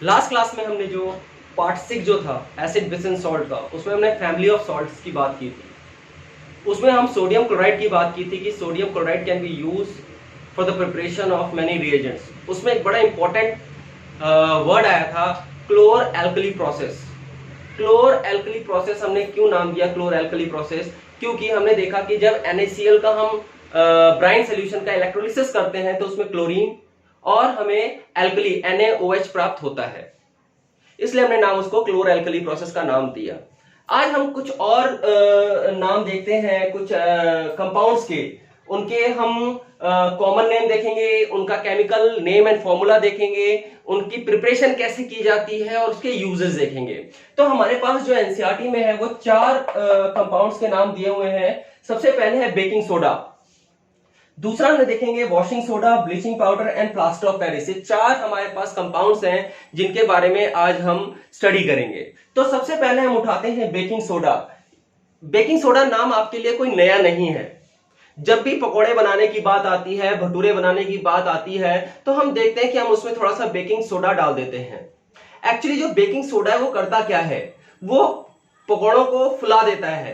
Last class में हमने जो पार्ट 6 जो था एसिड बेस एंड सॉल्ट का, उसमें हमने फैमिली ऑफ सॉल्ट्स की बात की थी। उसमें हम सोडियम क्लोराइड की बात की थी कि sodium chloride can be use for the preparation of many reagents. उसमें एक बड़ा इंपॉर्टेंट वर्ड आया था, क्लोर एल्कली प्रोसेस। क्लोर एल्कली प्रोसेस हमने क्यों नाम दिया क्लोर एल्कली प्रोसेस? क्योंकि हमने देखा कि जब NaCl का हम ब्राइन सोल्यूशन का इलेक्ट्रोलिसिस करते हैं तो उसमें क्लोरीन और हमें एल्कली NaOH प्राप्त होता है, इसलिए हमने नाम उसको क्लोर एल्कली प्रोसेस का नाम दिया। आज हम कुछ और नाम देखते हैं कुछ कंपाउंड्स के, उनके हम कॉमन नेम देखेंगे, उनका केमिकल नेम एंड फॉर्मूला देखेंगे, उनकी प्रिपरेशन कैसे की जाती है और उसके यूजेस देखेंगे। तो हमारे पास जो एनसीईआरटी में है वो 4 कंपाउंड्स के नाम दिए हुए हैं। सबसे पहले है बेकिंग सोडा, दूसरा हम देखेंगे washing soda, bleaching powder and plaster of Paris. ये 4 हमारे पास कंपाउंड्स हैं जिनके बारे में आज हम स्टडी करेंगे। तो सबसे पहले हम उठाते हैं बेकिंग सोडा। बेकिंग सोडा नाम आपके लिए कोई नया नहीं है। जब भी पकोड़े बनाने की बात आती है, भटूरे बनाने की बात आती है, तो हम देखते हैं कि हम उसमें थोड़ा सा बेकिंग सोडा डाल देते हैं। एक्चुअली जो बेकिंग सोडा है वो करता क्या है, वो पकोड़ों को फुला देता है।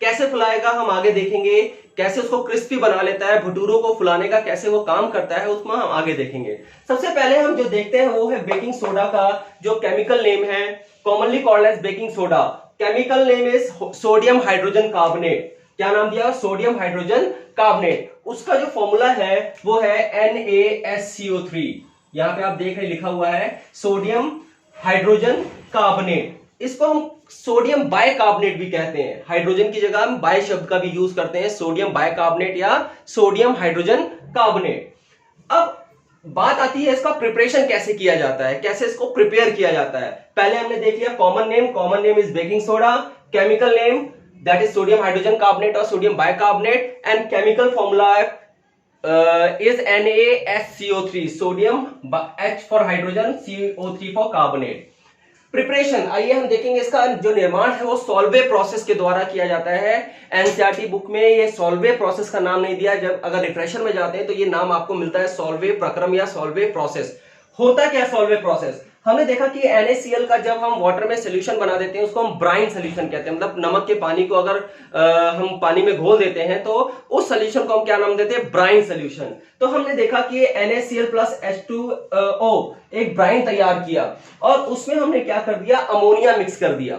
कैसे फुलाएगा हम आगे देखेंगे, कैसे उसको क्रिस्पी बना लेता है, भटूरों को फुलाने का कैसे वो काम करता है उसमें हम आगे देखेंगे। सबसे पहले हम जो देखते हैं वो है बेकिंग सोडा का जो केमिकल नेम है, commonly called as baking soda. Chemical name is sodium hydrogen carbonate. क्या नाम दिया? Sodium hydrogen carbonate. उसका जो फॉर्मूला है वो है NaSCO3। यहां पे आप देख रहे लिखा हुआ है सोडियम हाइड्रोजन कार्बोनेट। इसको हम सोडियम बाइकार्बोनेट भी कहते हैं। हाइड्रोजन की जगह हम बाय शब्द का भी यूज करते हैं, सोडियम बाइकार्बोनेट या सोडियम हाइड्रोजन कार्बोनेट। अब बात आती है इसका प्रिपरेशन कैसे किया जाता है, कैसे इसको प्रिपेयर किया जाता है। पहले हमने देख लिया common name is baking soda, chemical name that is sodium hydrogen carbonate और sodium bicarbonate, and chemical formula is NaSCO3, sodium H for hydrogen, CO3 for carbonate. Preparation आइए हम देखेंगे, इसका जो निर्माण है वो सॉल्वे प्रोसेस के द्वारा किया जाता है। एनसीईआरटी बुक में ये सॉल्वे प्रोसेस का नाम नहीं दिया, जब अगर रिफ्रेशर में जाते हैं तो ये नाम आपको मिलता है सॉल्वे प्रक्रम या सॉल्वे प्रोसेस। होता क्या सॉल्वे प्रोसेस? हमने देखा कि NaCl का जब हम वाटर में सोल्यूशन बना देते हैं उसको हम ब्राइन सोल्यूशन कहते हैं। मतलब नमक के पानी को अगर हम पानी में घोल देते हैं तो उस सोल्यूशन को हम क्या नाम देते हैं? Brine solution. तो हमने देखा कि NaCl प्लस H2O एक ब्राइन तैयार किया और उसमें हमने क्या कर दिया? अमोनिया मिक्स कर दिया,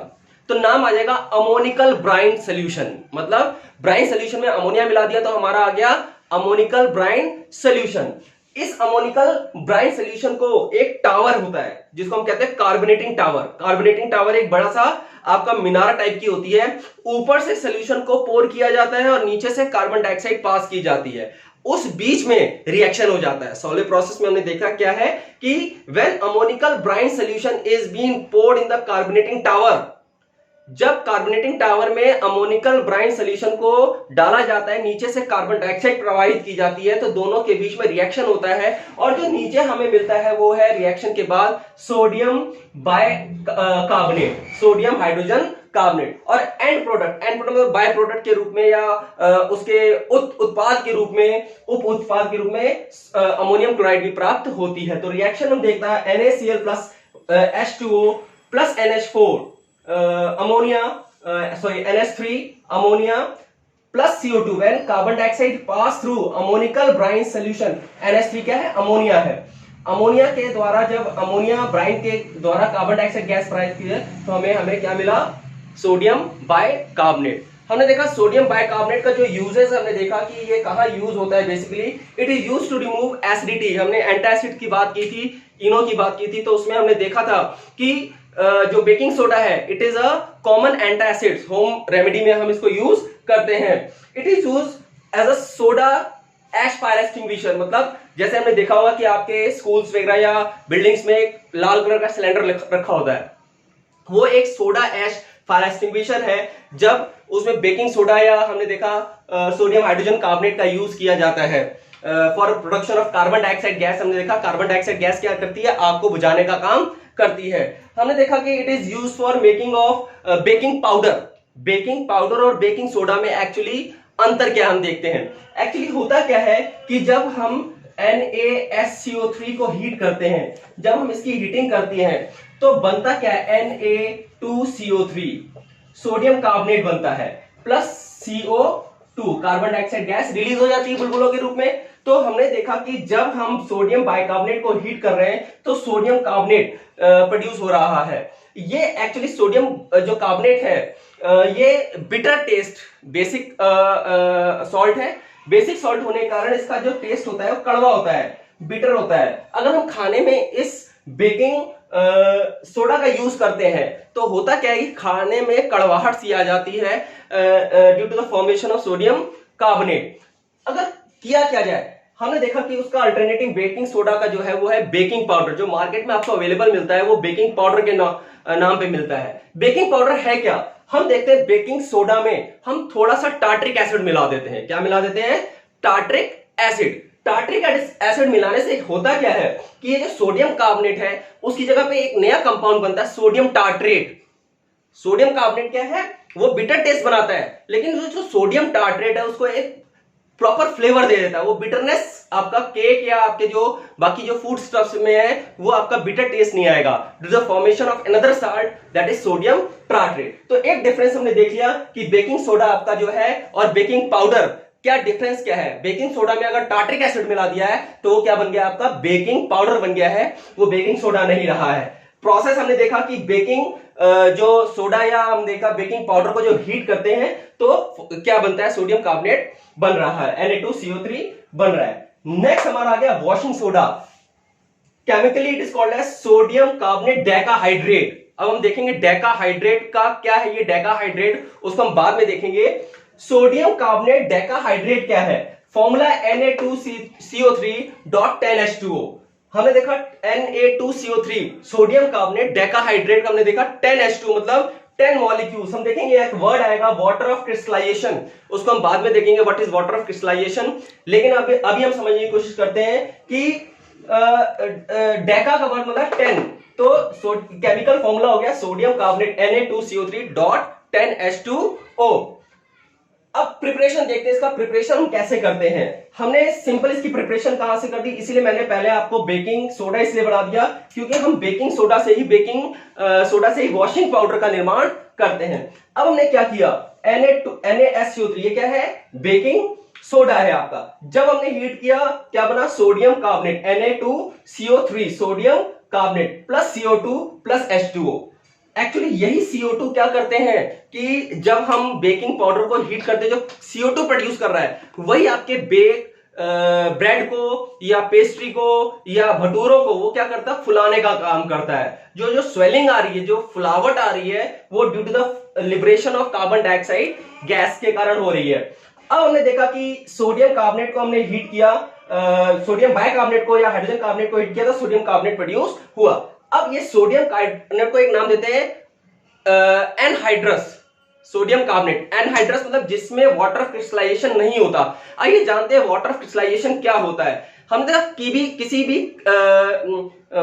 तो नाम आ जाएगा अमोनिकल ब्राइन सोल्यूशन। मतलब ब्राइन सोल्यूशन में अमोनिया मिला दिया तो हमारा आ गया अमोनिकल ब्राइन सोल्यूशन। इस अमोनिकल ब्राइन सोल्यूशन को एक टावर होता है जिसको हम कहते हैं कार्बोनेटिंग टावर। कार्बोनेटिंग टावर एक बड़ा सा आपका मीनार टाइप की होती है, ऊपर से सोल्यूशन को पोर किया जाता है और नीचे से कार्बन डाइऑक्साइड पास की जाती है, उस बीच में रिएक्शन हो जाता है। सॉल्वे प्रोसेस में हमने देखा क्या है कि when ammoniacal brine solution is being poured in the carbonating tower, जब कार्बोनेटिंग टावर में अमोनिकल ब्राइन सोल्यूशन को डाला जाता है, नीचे से कार्बन डाइऑक्साइड प्रवाहित की जाती है, तो दोनों के बीच में रिएक्शन होता है और जो नीचे हमें मिलता है वो है रिएक्शन के बाद sodium bicarbonate, sodium hydrogen carbonate. और एंड प्रोडक्ट मतलब बाय प्रोडक्ट के रूप में या उसके उत्पाद के रूप में, उप उत्पाद के रूप में अमोनियम क्लोराइड भी प्राप्त होती है। तो रिएक्शन हम देखता है NaCl plus H2O plus NH4 ammonia, NH3 ammonia plus CO2 when carbon dioxide pass through ammonical brine solution। NH3 क्या है? अमोनिया है। अमोनिया के द्वारा जब अमोनिया ब्राइन के द्वारा कार्बन डाइऑक्साइड गैस प्रवाहित की है तो हमें क्या मिला? Sodium bicarbonate. हमने देखा सोडियम बाइकार्बोनेट का जो यूजेस हमने देखा कि ये कहाँ यूज होता है। Basically it is use to remove acidity. हमने एंटासिड की बात की थी, इनो की बात की थी, तो उसमें हमने देखा था कि जो बेकिंग सोडा है it is a common antacid. Home remedy में हम इसको यूज करते हैं। It is use as a soda ash fire extinguisher. मतलब जैसे हमने देखा होगा कि आपके स्कूल्स वगैरह या बिल्डिंग्स में एक लाल कलर का सिलेंडर रखा होता है, वो एक सोडा एश फायर एक्सटिंग्विशर है। जब उसमें बेकिंग सोडा या हमने देखा सोडियम हाइड्रोजन कार्बोनेट का यूज किया जाता है for production of carbon dioxide gas. हमने देखा कार्बन डाइऑक्साइड गैस क्या करती है? आग को बुझाने का काम करती है। हमने देखा कि it is use for making of baking powder. Baking powder और बेकिंग सोडा में एक्चुअली अंतर क्या हम देखते हैं। एक्चुअली होता क्या है कि जब हम NaSCO3 को हीट करते हैं, जब हम इसकी हीटिंग करते हैं तो बनता क्या है, Na2CO3 सोडियम कार्बोनेट बनता है, plus CO2 carbon dioxide gas release हो जाती है बुलबुलों के रूप में। तो हमने देखा कि जब हम सोडियम बाइकार्बोनेट को हीट कर रहे हैं तो सोडियम कार्बोनेट प्रोड्यूस हो रहा है। ये एक्चुअली सोडियम जो कार्बोनेट है ये बिटर टेस्ट बेसिक सॉल्ट है। बेसिक सॉल्ट होने के कारण इसका जो टेस्ट होता है वो कड़वा होता है, बिटर होता है। अगर हम खाने में इस बेकिंग सोडा का यूज करते हैं तो होता क्या है कि खाने में कड़वाहट सी आ जाती है due to the formation of sodium carbonate. अगर किया क्या जाए, हमने देखा कि उसका अल्टरनेटिव बेकिंग सोडा का जो है वो है बेकिंग पाउडर, जो मार्केट में आपको अवेलेबल मिलता है वो बेकिंग पाउडर के नाम पे मिलता है। बेकिंग पाउडर है क्या, हम देखते हैं बेकिंग सोडा में हम थोड़ा सा टार्ट्रिक एसिड मिला देते हैं। क्या मिला देते हैं, टार्ट्रिक एसिड। टार्ट्रिक एसिड मिलाने से होता क्या है कि ये जो सोडियम कार्बोनेट है उसकी जगह पे एक नया कंपाउंड बनता है सोडियम टार्ट्रेट। सोडियम कार्बोनेट क्या है, वो बिटर टेस्ट बनाता है, लेकिन जो सोडियम टार्ट्रेट है उसको एक प्रॉपर फ्लेवर दे देता है। वो बिटरनेस आपका केक या आपके जो बाकी जो फूड स्टफ्स में है वो आपका बिटर टेस्ट नहीं आएगा due to the formation of another salt that is sodium tartrate. तो एक डिफरेंस हमने देख लिया कि बेकिंग सोडा आपका जो है और बेकिंग पाउडर क्या डिफरेंस क्या है। बेकिंग सोडा में अगर टार्ट्रिक एसिड मिला दिया है तो वो क्या बन गया, आपका बेकिंग पाउडर बन गया है, वो बेकिंग सोडा नहीं रहा है। प्रोसेस हमने देखा कि बेकिंग जो सोडा या हम देखा बेकिंग पाउडर को जो हीट करते हैं तो क्या बनता है, सोडियम कार्बोनेट बन रहा है, Na2CO3 बन रहा है। नेक्स्ट हमारा आ गया washing soda. Chemically it is called as sodium carbonate decahydrate. अब हम देखेंगे डेकाहाइड्रेट का क्या है, ये डेकाहाइड्रेट उसको हम बाद में देखेंगे। सोडियम कार्बोनेट डेकाहाइड्रेट क्या है, फॉर्मूला Na2CO3.10H2O। हमने देखा Na2CO3 सोडियम कार्बोनेट डेकाहाइड्रेट का हमने देखा 10H2 मतलब 10 मॉलिक्यूल्स। हम देखेंगे एक वर्ड आएगा वाटर ऑफ क्रिस्टलाइजेशन, उसको हम बाद में देखेंगे what is water of crystallisation. लेकिन अभी हम समझने की कोशिश करते हैं कि डेका का वर्ड मतलब 10, तो केमिकल फॉर्मूला हो गया सोडियम कार्बोनेट Na2CO3.10H2O। अब प्रिपरेशन देखते हैं, इसका प्रिपरेशन हम कैसे करते हैं। हमने सिंपल इसकी प्रिपरेशन कहां से कर दी, इसीलिए मैंने पहले आपको बेकिंग सोडा इसलिए बना दिया क्योंकि हम बेकिंग सोडा से ही वॉशिंग पाउडर का निर्माण करते हैं। अब हमने क्या किया, NaSCO3 ये क्या है, बेकिंग सोडा है आपका। जब हमने हीट किया क्या बना, sodium carbonate Na2CO3 sodium carbonate plus CO2 plus H2O। Actually यही CO2 क्या करते हैं कि जब हम बेकिंग पाउडर को हीट करते हैं, जो CO2 प्रोड्यूस कर रहा है वही आपके ब्रेड को या पेस्ट्री को या भटूरों को वो क्या करता है, फुलाने का काम करता है। जो स्वेलिंग आ रही है, जो फुलावट आ रही है वो due to the liberation of carbon dioxide gas के कारण हो रही है। अब हमने देखा कि सोडियम कार्बोनेट को हमने हीट किया, सोडियम बाइकार्बोनेट को या हाइड्रोजन कार्बोनेट को हीट किया तो सोडियम कार्बोनेट प्रोड्यूस हुआ। अब ये सोडियम कार्बोनेट को एक नाम देते हैं एनहाइड्रस सोडियम कार्बोनेट। एनहाइड्रस मतलब जिसमें वाटर क्रिस्टलाइजेशन नहीं होता। आइए जानते हैं वाटर क्रिस्टलाइजेशन क्या होता है। हम देखा किसी भी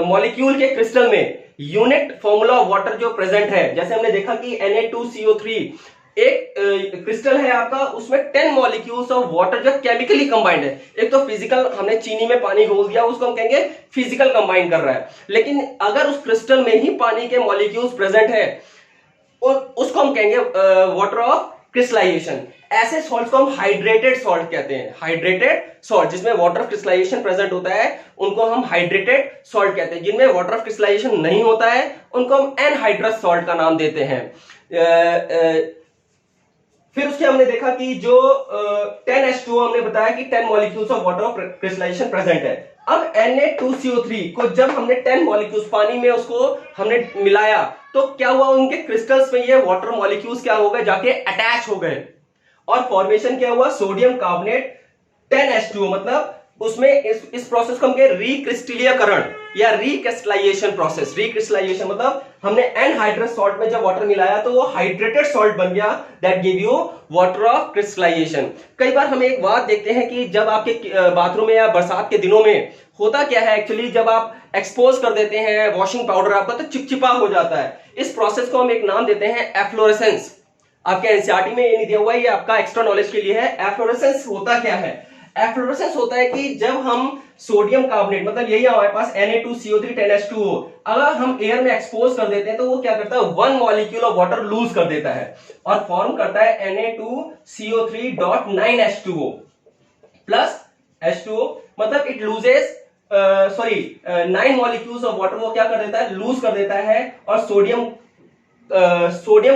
मॉलिक्यूल के क्रिस्टल में यूनिट फॉर्मूला ऑफ वाटर जो प्रेजेंट है, जैसे हमने देखा कि Na2CO3 एक क्रिस्टल है आपका, उसमें 10 मॉलिक्यूल्स ऑफ वाटर जो केमिकली कंबाइंड है। एक तो फिजिकल, हमने चीनी में पानी घोल दिया उसको हम कहेंगे फिजिकल कंबाइन कर रहा है, लेकिन अगर उस क्रिस्टल में ही पानी के मॉलिक्यूल्स प्रेजेंट है उसको हम कहेंगे वाटर ऑफ क्रिस्टलाइजेशन। ऐसे सॉल्ट को हम हाइड्रेटेड सॉल्ट कहते हैं। हाइड्रेटेड सॉल्ट जिसमें वाटर ऑफ क्रिस्टलाइजेशन प्रेजेंट होता है उनको हम हाइड्रेटेड सॉल्ट कहते हैं। जिनमें वाटर ऑफ क्रिस्टलाइजेशन नहीं होता है उनको हम एनहाइड्रस सॉल्ट का नाम देते हैं। फिर उसके हमने देखा कि जो 10H2O हमने बताया कि 10 molecules of water of crystallisation present है। अब Na2CO3 को जब हमने 10 मॉलिक्यूल्स पानी में उसको हमने मिलाया तो क्या हुआ, उनके क्रिस्टल्स में ये वाटर मॉलिक्यूल्स क्या हो गए, जाके अटैच हो गए और फॉर्मेशन क्या हुआ, सोडियम कार्बोनेट 10H2O। मतलब उसमें इस प्रोसेस को हम कहें रिक्रिस्टलीयकरण या रिक्रिस्टलाइजेशन प्रोसेस। रिक्रिस्टलाइजेशन मतलब हमने एनहाइड्रस सॉल्ट में जब वाटर मिलाया तो वो हाइड्रेटेड सॉल्ट बन गया, that give you water of crystallisation. कई बार हम एक बात देखते हैं कि जब आपके बाथरूम में या बरसात के दिनों में होता क्या है, एक्चुअली जब आप एक्सपोज कर देते हैं वॉशिंग पाउडर आपका तो चिपचिपा हो जाता है। इस प्रोसेस को हम एक नाम देते हैं एफ्लोरेसेंस। आपके एनसीईआरटी में ये नहीं दिया हुआ है, ये आपका एक्स्ट्रा नॉलेज के लिए है। एफ्लोरेसेंस होता क्या है, एफ्लोरेसेंस होता है कि जब हम सोडियम कार्बोनेट, मतलब यही हमारे पास Na2CO3 10H2O, अगर हम एयर में एक्सपोज कर देते हैं तो वो क्या करता है, 1 मॉलिक्यूल ऑफ वाटर लूज कर देता है और फॉर्म करता है Na2CO3.9H2O प्लस H2O, मतलब it loses 9 molecules of water वो क्या कर देता है, लूज कर देता है और सोडियम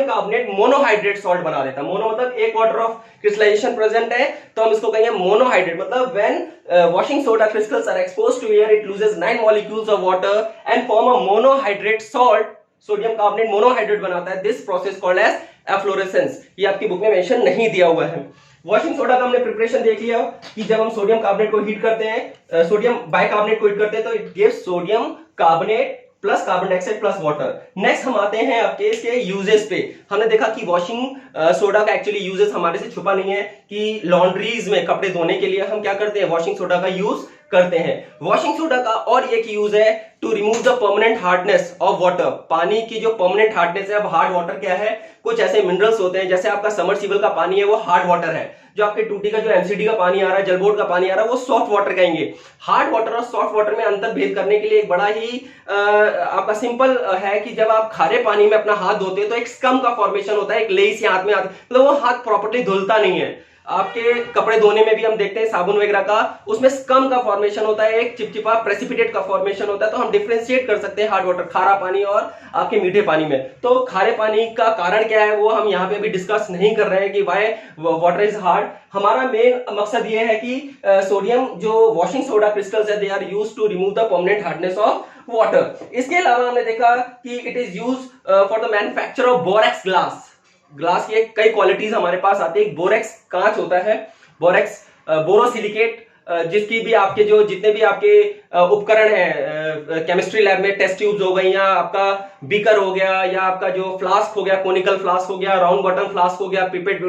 कार्बोनेट मोनोहाइड्रेट सॉल्ट बना देता है। मोनो मतलब एक वाटर ऑफ क्रिस्टलाइजेशन प्रेजेंट है तो हम इसको कहेंगे मोनोहाइड्रेट। मतलब when washing soda crystals are exposed to air it loses 9 molecules of water and form a monohydrate salt. Sodium carbonate monohydrate बनाता है। This process called as efflorescence. ये आपकी बुक में मेंशन नहीं दिया हुआ है। वॉशिंग सोडा का हमने प्रिपरेशन देख लिया कि जब हम सोडियम कार्बोनेट को हीट करते हैं, सोडियम बाइकार्बोनेट को हीट करते हैं तो it gives sodium carbonate plus carbon dioxide plus water. Next हम आते हैं आपके इसके यूजेस पे। हमने देखा कि वॉशिंग सोडा का एक्चुअली यूजेस हमारे से छुपा नहीं है कि लॉन्ड्रीज में कपड़े धोने के लिए हम क्या करते हैं, वॉशिंग सोडा का यूज करते हैं। वॉशिंग सोडा का और एक यूज है to remove the permanent hardness of water. पानी की जो परमानेंट हार्डनेस है, अब हार्ड वाटर क्या है, कुछ ऐसे मिनरल्स होते हैं, जैसे आपका समरसीबल का पानी है वो हार्ड वाटर है, जो आपके टूटी का जो एमसीडी का पानी आ रहा है, जलबोर्ड का पानी आ रहा है, वो सॉफ्ट वाटर कहेंगे। हार्ड वाटर और सॉफ्ट वाटर में अंतर भेद करने के लिए एक बड़ा ही आपका सिंपल है कि जब आप खारे पानी में अपना हाथ धोते हैं तो एक स्कम का फॉर्मेशन होता है, एक लेई सी हाथ में आती है, मतलब वो हाथ प्रॉपर्ली धुलता नहीं है। आपके कपड़े धोने में भी हम देखते हैं साबुन वगैरह का, उसमें स्कम का फॉर्मेशन होता है, एक चिपचिपा प्रेसिपिटेट का फॉर्मेशन होता है। तो हम डिफरेंशिएट कर सकते हैं हार्ड वाटर, खारा पानी और आपके मीठे पानी में। तो खारे पानी का कारण क्या है वो हम यहाँ पे भी डिस्कस नहीं कर रहे हैं कि व्हाई वाटर इज हार्ड। हमारा मेन मकसद ये है कि सोडियम जो वॉशिंग सोडा क्रिस्टल्स है they are used to remove the permanent hardness of water. इसके अलावा हमने देखा कि it is use for the manufacture of borax glass. Glass की कई क्वालिटीज हमारे पास आती है। बोरेक्स कांच होता है, बोरेक्स बोरोसिलिकेट, जिसकी भी आपके जो जितने भी आपके उपकरण हैं केमिस्ट्री लैब में, टेस्ट ट्यूब्स हो गई या आपका बीकर हो गया या आपका जो फ्लास्क हो गया, कोनिकल फ्लास्क हो गया, राउंड बॉटम फ्लास्क हो गया, पिपेट,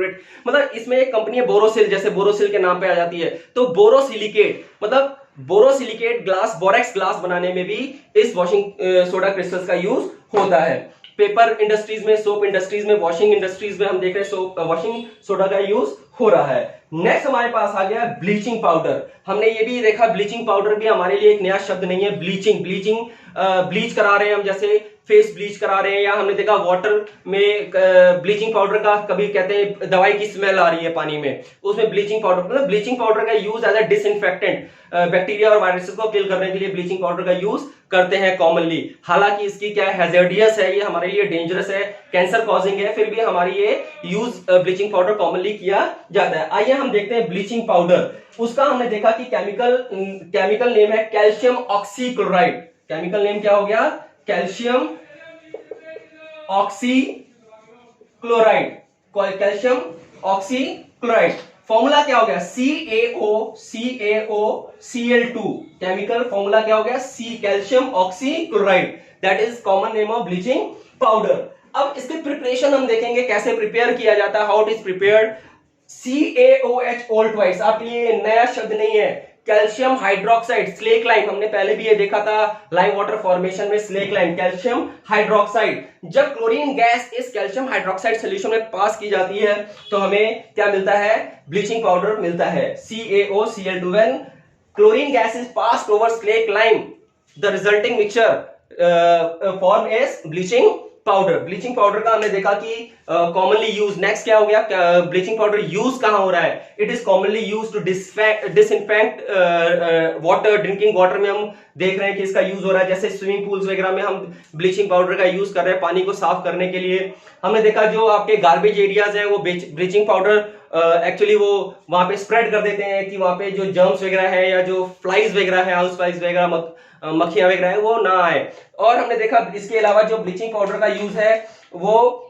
मतलब इसमें एक कंपनी है बोरोसिल, जैसे बोरोसिल के नाम पे आ जाती है। तो बोरोसिलिकेट मतलब बोरोसिलिकेट ग्लास, बोरेक्स ग्लास बनाने में भी इस वॉशिंग सोडा क्रिस्टल्स का यूज होता है। पेपर इंडस्ट्रीज में, सोप इंडस्ट्रीज में, वॉशिंग इंडस्ट्रीज में हम देख रहे हैं वॉशिंग सोडा का यूज हो रहा है। नेक्स्ट हमारे पास आ गया ब्लीचिंग पाउडर। हमने ये भी देखा ब्लीचिंग पाउडर भी हमारे लिए एक नया शब्द नहीं है। ब्लीचिंग ब्लीच करा रहे हैं हम, जैसे फेस ब्लीच करा रहे हैं, या हमने देखा वाटर में ब्लीचिंग पाउडर का कभी कहते हैं दवाई की स्मेल आ रही है पानी में, उसमें ब्लीचिंग पाउडर, मतलब ब्लीचिंग पाउडर का use as a disinfectant, bacteria और वायरसेस को किल करने के लिए ब्लीचिंग पाउडर का यूज करते हैं कॉमनली। हालांकि इसकी क्या हैजर्डियस है, ये हमारे लिए डेंजरस है, कैंसर कॉजिंग है, फिर भी हमारी ये यूज ब्लीचिंग पाउडर कॉमनली किया जाता है। आइए हम देखते हैं ब्लीचिंग पाउडर। उसका हमने देखा कि केमिकल नेम है कैल्शियम ऑक्सीक्लोराइड। केमिकल नेम क्या हो गया, calcium oxychloride, calcium oxychloride. Formula क्या हो गया, CaOCl2। केमिकल फॉर्मूला क्या हो गया, C, calcium oxychloride, that is common name of bleaching powder. अब इसके प्रिपरेशन हम देखेंगे कैसे प्रिपेयर किया जाता है, how it is prepared. CaOH all twice, आपके लिए नया शब्द नहीं है। कैल्शियम हाइड्रोक्साइड, स्लेक लाइम, हमने पहले भी ये देखा था लाइम वाटर फॉर्मेशन में, स्लेक लाइम, कैल्शियम हाइड्रोक्साइड। जब क्लोरीन गैस इस कैल्शियम हाइड्रोक्साइड सोल्यूशन में पास की जाती है तो हमें क्या मिलता है, ब्लीचिंग पाउडर मिलता है, CaOCl2। When chlorine gas is passed over slack lime the resulting mixture form is bleaching powder. Bleaching powder का हमने देखा कि कॉमनली यूज, नेक्स्ट क्या हो गया, ब्लीचिंग पाउडर यूज कहां हो रहा है, it is commonly use to disinfect water. Drinking water में हम देख रहे हैं कि इसका यूज हो रहा है, जैसे स्विमिंग पूल्स वगैरह में हम ब्लीचिंग पाउडर का यूज कर रहे हैं पानी को साफ करने के लिए। हमने देखा जो आपके गार्बेज एरियाज हैं वो ब्लीचिंग पाउडर एक्चुअली वो वहां पे स्प्रेड कर देते हैं कि वहां पे जो जर्म्स वगैरह है या जो फ्लाइज वगैरह है, हाउस फ्लाइज वगैरह, मक्खियां वगैरह है, वो ना आए। और हमने देखा इसके अलावा जो ब्लीचिंग पाउडर का यूज है वो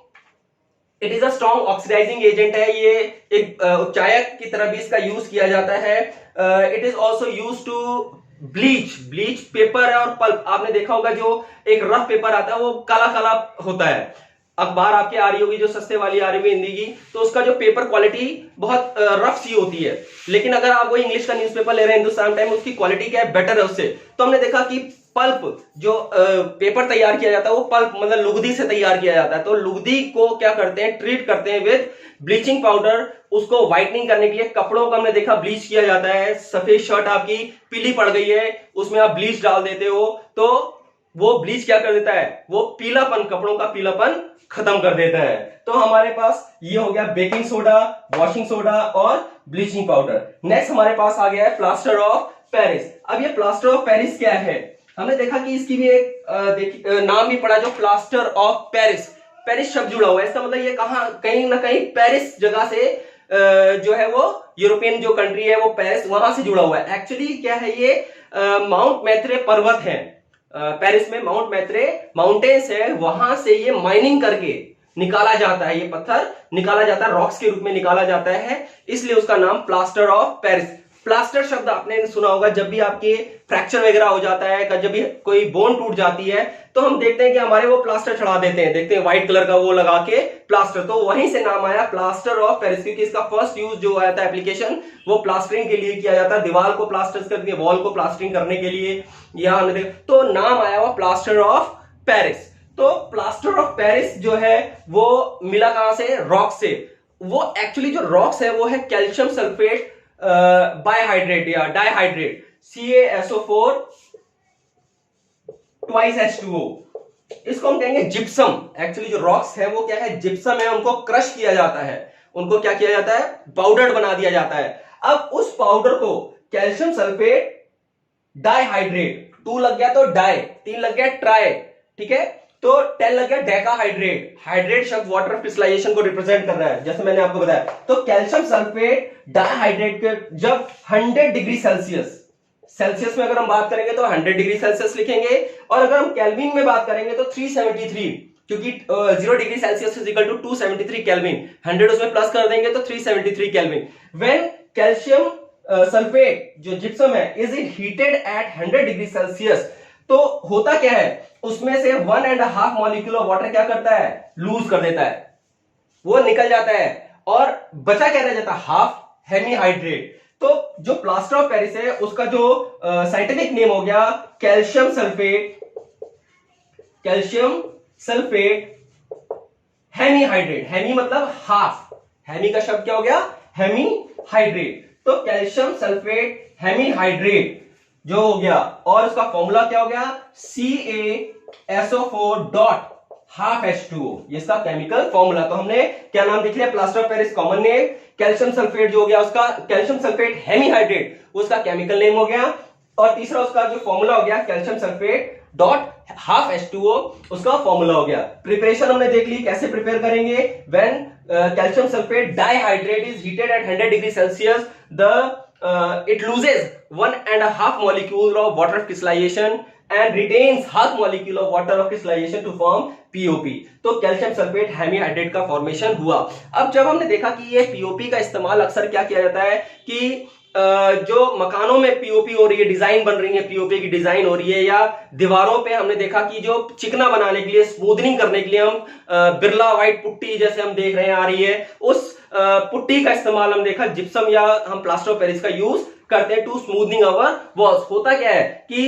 it is a strong oxidising agent है। ये एक उपचायक की तरह भी इसका यूज किया जाता है। It is also use to bleach paper है और पल्प। आपने देखा होगा जो एक रफ पेपर आता है वो काला काला होता है, अखबार आपकी आ रही होगी जो सस्ते वाली आ रही होगी हिंदी की, तो उसका जो पेपर क्वालिटी बहुत रफ सी होती है। लेकिन अगर आप वो इंग्लिश का न्यूज़पेपर ले रहे हैं हिंदुस्तान टाइम, उसकी क्वालिटी क्या है, बेटर है उससे। तो हमने देखा कि पल्प जो पेपर तैयार किया जाता है वो पल्प मतलब लुगदी से तैयार किया जाता है। तो लुगदी को क्या करते हैं, ट्रीट करते हैं विद ब्लीचिंग पाउडर, उसको व्हाइटनिंग करने के लिए। कपड़ों को हमने देखा ब्लीच किया जाता है, सफेद शर्ट आपकी पीली पड़ गई है, उसमें आप ब्लीच डाल देते हो, तो वो ब्लीच क्या कर देता है, वो पीलापन, कपड़ों का पीलापन खत्म कर देता है। तो हमारे पास ये हो गया बेकिंग सोडा, वॉशिंग सोडा और ब्लीचिंग पाउडर। नेक्स्ट हमारे पास आ गया है प्लास्टर ऑफ पेरिस। अब ये प्लास्टर ऑफ पेरिस क्या है, हमने देखा कि इसकी भी एक नाम भी पड़ा जो प्लास्टर ऑफ पेरिस। पेरिस शब्द जुड़ा हुआ है, इसका मतलब ये कहां, कहीं ना कहीं पेरिस जगह से जो है वो यूरोपियन जो कंट्री है वो पेरिस, वहां से जुड़ा हुआ है। एक्चुअली क्या है, ये माउंट मैत्रे पर्वत है, पेरिस में माउंट मैत्रे माउंटेन्स है, वहां से ये माइनिंग करके निकाला जाता है, ये पत्थर निकाला जाता है, रॉक्स के रूप में निकाला जाता है, इसलिए उसका नाम प्लास्टर ऑफ पेरिस। प्लास्टर शब्द आपने सुना होगा, जब भी आपके फ्रैक्चर वगैरह हो जाता है, जब भी कोई बोन टूट जाती है, तो हम देखते हैं कि हमारे वो प्लास्टर चढ़ा देते हैं, देखते हैं व्हाइट कलर का वो लगा के प्लास्टर, तो वहीं से नाम आया प्लास्टर ऑफ पेरिस, क्योंकि इसका फर्स्ट यूज जो आया था एप्लीकेशन वो प्लास्टरिंग के लिए किया जाता है, दीवार को प्लास्टर करके वॉल को प्लास्टरिंग करने के लिए, या हमने तो नाम आया हुआ प्लास्टर ऑफ पेरिस। तो प्लास्टर ऑफ पेरिस जो है वो मिला कहां से, रॉक से। वो एक्चुअली जो रॉक्स है वो है कैल्शियम सल्फेट बायहाइड्रेट या डाइहाइड्रेट, CaSO4 ट्वाइस H2O, इसको हम कहेंगे जिप्सम। एक्चुअली जो रॉक्स है वो क्या है, जिप्सम है, उनको क्रश किया जाता है, उनको क्या किया जाता है, पाउडर बना दिया जाता है। अब उस पाउडर को कैल्शियम सल्फेट डाइहाइड्रेट, 2 लग गया तो डाई, 3 लग गया ट्राई, ठीक है, तो 10 लग गया डेकाहाइड्रेट। हाइड्रेट शब्द वाटर क्रिस्टलाइजेशन को रिप्रेजेंट कर रहा है, जैसे मैंने आपको बताया। तो कैल्शियम सल्फेट डाइहाइड्रेट के जब 100 डिग्री सेल्सियस में अगर हम बात करेंगे तो 100 डिग्री सेल्सियस लिखेंगे, और अगर हम केल्विन में बात करेंगे तो 373, क्योंकि 0 degree Celsius is equal to 273 kelvin, 100 उसमें प्लस कर देंगे तो 373 केल्विन। व्हेन कैल्शियम सल्फेट जो जिप्सम है is it heated at 100 degree Celsius, तो होता क्या है, उसमें से 1.5 मॉलिक्यूल ऑफ वाटर क्या करता है, लूज कर देता है, वो निकल जाता है, और बचा क्या रह जाता है, हाफ हेमीहाइड्रेट। तो जो प्लास्टर ऑफ पेरिस है उसका जो साइंटिफिक नेम हो गया कैल्शियम सल्फेट हेमीहाइड्रेट। हेमी मतलब हाफ, हेमी का शब्द क्या हो गया, हेमीहाइड्रेट। तो कैल्शियम सल्फेट हेमीहाइड्रेट जो हो गया, और उसका फॉर्मूला क्या हो गया, CaSO4 डॉट हाफ H2O, ये इसका केमिकल फॉर्मूला। तो हमने क्या नाम देख लिया, plaster of Paris common name, calcium sulphate जो हो गया उसका कैल्शियम सल्फेट हेमीहाइड्रेट, उसका केमिकल नेम हो गया, और तीसरा उसका जो फॉर्मूला हो गया calcium sulphate dot half H2O, उसका फॉर्मूला हो गया। प्रिपरेशन हमने देख ली, कैसे प्रिपेयर करेंगे, when calcium sulphate dihydrate is heated at 100 degree Celsius, it loses 1.5 molecule of water crystallization and retains half molecule of water of crystallization to form POP। तो calcium sulphate hemihydrate का formation हुआ। अब जब हमने देखा कि ये POP का इस्तेमाल अक्सर क्या किया जाता है कि जो मकानों में POP हो रही है, डिजाइन बन रही है, POP की डिजाइन हो रही है, या दीवारों पे हमने देखा कि जो चिकना बनाने के लिए, स्मूथनिंग करने के लिए हम बिरला व्हाइट पुट्टी जैसे हम देख रहे हैं आ रही है, उस पुट्टी का इस्तेमाल हम देखा, जिप्सम या हम प्लास्टर ऑफ पेरिस का यूज करते हैं टू स्मूथनिंग आवर वॉल्स। होता क्या है कि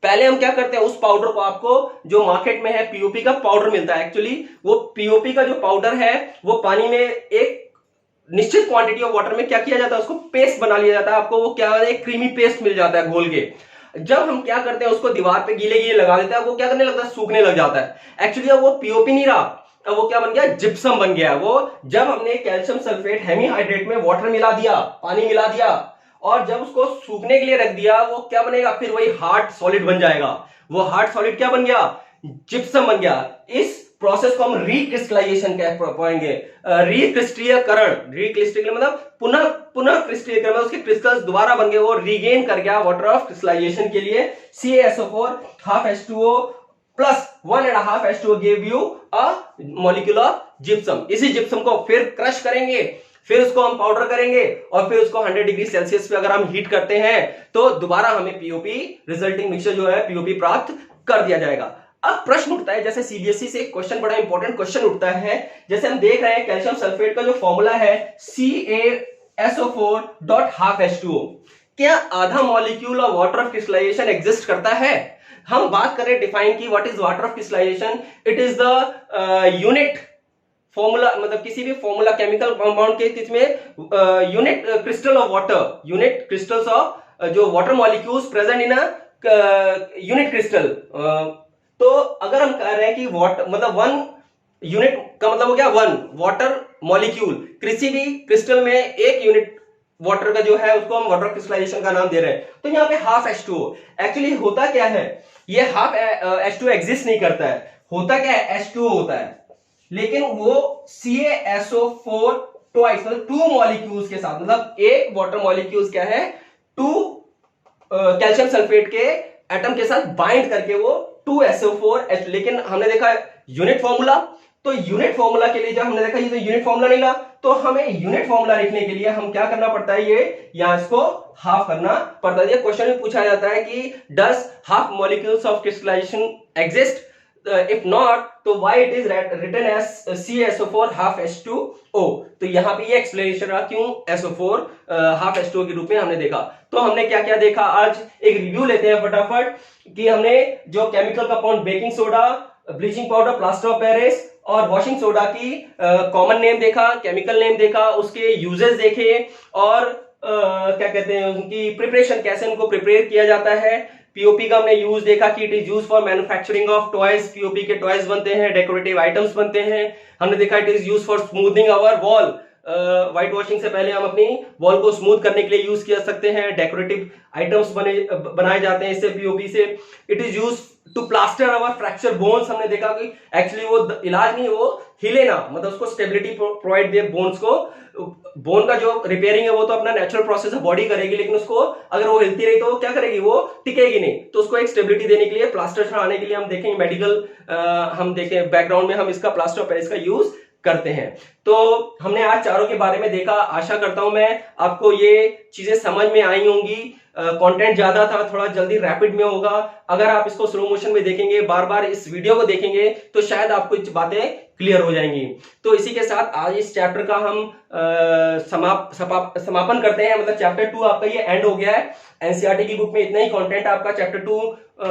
पहले हम क्या करते हैं, उस पाउडर को, आपको जो मार्केट में है POP का पाउडर मिलता है, एक्चुअली वो POP का जो पाउडर है वो पानी में एक निश्चित क्वांटिटी ऑफ वाटर में क्या किया जाता है, उसको पेस्ट बना लिया जाता है, आपको वो क्या है, क्रीमी पेस्ट मिल जाता है घोल के। जब हम क्या करते हैं, उसको दीवार पे गीले गीले लगा देते हैं, वो क्या करने लगता है, सूखने लग जाता है। एक्चुअली अब वो POP नहीं रहा, अब वो क्या बन गया, जिप्सम बन गया। वो जब हमने कैल्शियम सल्फेट हेमीहाइड्रेट में वाटर मिला दिया, पानी मिला दिया, और जब उसको सूखने के लिए रख दिया, वो क्या बनेगा, फिर वही हार्ड सॉलिड बन जाएगा। वो हार्ड सॉलिड क्या बन गया, जिप्सम बन गया। इस प्रोसेस को हम रिक्रिस्टलाइजेशन कह पाएंगे, रिक्रिस्टलीकरण। रिक्रिस्टलीकरण मतलब पुनः क्रिस्टलीकरण, मतलब उसके क्रिस्टल्स दोबारा बन गए, वो रीगेन कर गया वाटर ऑफ क्रिस्टलाइजेशन के लिए। CaSO4 half H2O plus 1.5 H2O give you a molecule of gypsum. इसी जिप्सम को फिर क्रश करेंगे, फिर उसको हम पाउडर करेंगे, और फिर उसको 100 डिग्री सेल्सियस पे अगर हम हीट करते हैं तो दोबारा हमें POP रिजल्टिंग मिक्सचर जो है POP प्राप्त कर दिया जाएगा। अब प्रश्न उठता है, जैसे CBSE से एक क्वेश्चन, बड़ा इंपॉर्टेंट क्वेश्चन उठता है, जैसे हम देख रहे हैं कैल्शियम सल्फेट का जो फॉर्मूला है CaSO4 डॉट हाफ H2O, क्या आधा molecule of water of crystallization exist करता है? हम बात करें डिफाइन की what is water of crystallization, it is the unit formula, मतलब किसी भी फॉर्मूला केमिकल कंपाउंड के किसमें unit crystal of water, unit crystals of जो water molecules present in a unit crystal. तो अगर हम कह रहे हैं कि वाटर मतलब वन यूनिट का मतलब हो गया वन वाटर मॉलिक्यूल, किसी भी क्रिस्टल में एक यूनिट वाटर का जो है उसको हम वाटर क्रिस्टलाइजेशन का नाम दे रहे हैं। तो यहाँ पे हाफ H2O, एक्चुअली होता क्या है, ये हाफ H2O एग्जिस्ट नहीं करता है, होता क्या है H2O होता है, लेकिन वो CaSO4 ट्वाइस मतलब टू मॉलिक्यूल्स के साथ, मतलब एक वाटर मॉलिक्यूल्स क्या है टू कैल्शियम सल्फेट के एटम के साथ बाइंड करके वो 2SO4H, लेकिन हमने देखा यूनिट फॉर्मूला, तो यूनिट फॉर्मूला के लिए जब हमने देखा ये तो यूनिट फॉर्मूला नहीं ला, तो हमें यूनिट फॉर्मूला लिखने के लिए हम क्या करना पड़ता है, ये यहां इसको हाफ करना पड़ता है। ये क्वेश्चन में पूछा जाता है कि does half molecules of crystallization exist, if not तो why it is written as CaSO4 half H2O। तो यहां पे ये एक्सप्लेनेशन रहा क्यों SO4 हाफ H2O के रूप में हमने देखा। तो हमने क्या क्या देखा, आज एक रिव्यू लेते हैं फटाफट कि हमने जो chemical compound baking soda, bleaching powder, plaster of Paris और वॉशिंग सोडा की कॉमन नेम देखा, केमिकल नेम देखा, उसके यूजेस देखे और क्या कहते हैं उनकी प्रिपरेशन, कैसे उनको प्रिपेयर किया जाता है। पीओपी का हमने यूज देखा कि it is use for manufacturing of toys, POP के टॉयज बनते हैं, डेकोरेटिव आइटम्स बनते हैं। हमने देखा it is use for smoothening our wall, white washing से पहले हम अपनी वॉल को स्मूथ करने के लिए यूज कर सकते हैं, डेकोरेटिव आइटम्स बनाए जाते हैं इससे पीओपी से। It is use to plaster our fracture bones, हमने देखा कि एक्चुअली वो इलाज नहीं, वो हिले ना, मतलब उसको स्टेबिलिटी प्रोवाइड दे बोन्स को। बोन का जो रिपेयरिंग है वो तो अपना नेचुरल प्रोसेस है, बॉडी करेगी, लेकिन उसको अगर वो हिलती रही तो क्या करेगी, वो टिकेगी नहीं। तो उसको एक स्टेबिलिटी देने के लिए, प्लास्टर चढ़ाने के लिए हम देखेंगे मेडिकल, हम देखें बैकग्राउंड में हम इसका प्लास्टर ऑफ पेरिस का यूज करते हैं। तो हमने आज चारों के बारे में देखा, आशा करता हूं मैं आपको ये चीजें समझ में आई होंगी। कंटेंट ज्यादा था, थोड़ा जल्दी रैपिड में होगा, अगर आप इसको स्लो मोशन में देखेंगे, बार बार इस वीडियो को देखेंगे तो शायद आपको कुछ बातें क्लियर हो जाएंगी। तो इसी के साथ आज इस चैप्टर का हम समापन करते हैं, मतलब चैप्टर 2 आपका ये एंड हो गया है। एनसीईआरटी की बुक में इतना ही कंटेंट आपका chapter 2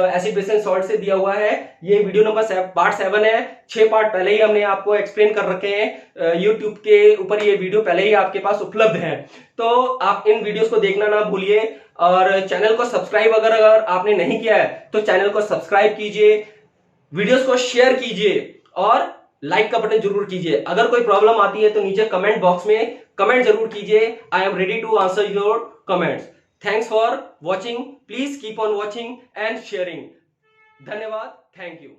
acid base and salt से दिया हुआ है। ये वीडियो नंबर पार्ट 7 है, 6 पार्ट पहले ही हमने आपको एक्सप्लेन कर रखे हैं, यूट्यूब के ऊपर ये वीडियो पहले ही आपके पास उपलब्ध है। तो आप इन वीडियोस को देखना ना भूलिए और चैनल को सब्सक्राइब अगर आपने नहीं किया है तो चैनल को सब्सक्राइब कीजिए, वीडियोस को शेयर कीजिए और लाइक का बटन जरूर कीजिए। अगर कोई प्रॉब्लम आती है तो नीचे कमेंट बॉक्स में कमेंट जरूर कीजिए, I am ready to answer your comments. Thanks for watching, please keep on watching and sharing. धन्यवाद, थैंक यू।